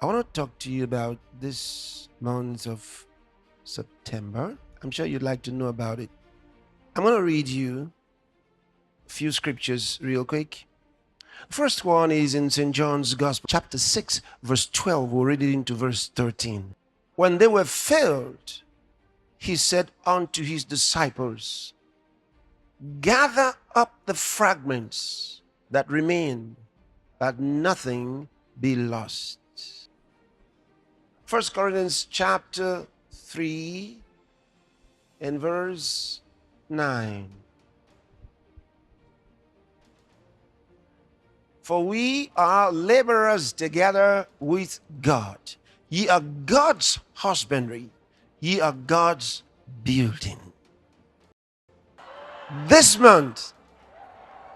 I want to talk to you about this month of September. I'm sure you'd like to know about it. I'm going to read you a few scriptures real quick. First one is in St. John's Gospel, chapter 6, verse 12. We'll read it into verse 13. When they were filled, he said unto his disciples, gather up the fragments that remain, that nothing be lost. 1 Corinthians chapter 3 and verse 9. For we are laborers together with God. Ye are God's husbandry. Ye are God's building. This month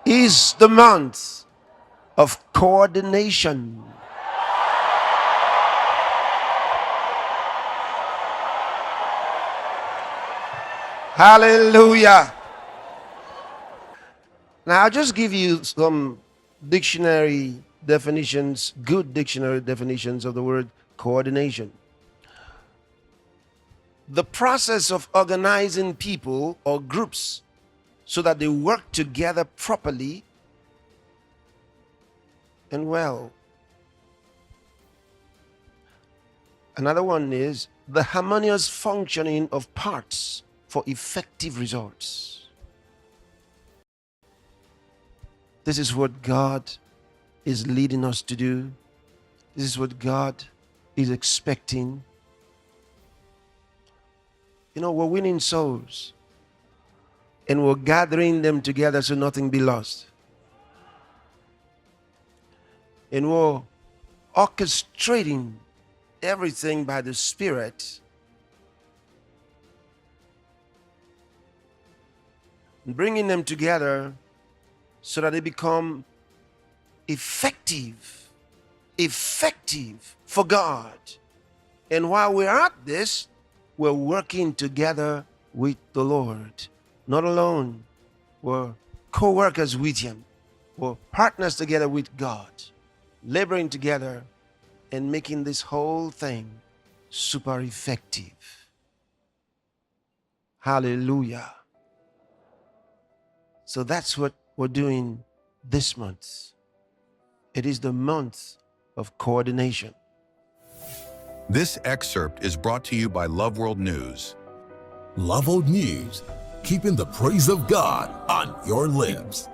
is the month of coordination. Hallelujah. Now, I'll just give you some dictionary definitions, good dictionary definitions of the word coordination. The process of organizing people or groups so that they work together properly and well. Another one is the harmonious functioning of parts for effective results. This is what God is leading us to do. This is what God is expecting. You know, we're winning souls and we're gathering them together so nothing be lost. And we're orchestrating everything by the Spirit, bringing them together so that they become effective for God. And while we're at this, we're working together with the Lord. Not alone. We're co-workers with Him. We're partners together with God, laboring together and making this whole thing super effective. Hallelujah. So that's what we're doing this month. It is the month of coordination. This excerpt is brought to you by Love World News. Love World News, keeping the praise of God on your lips.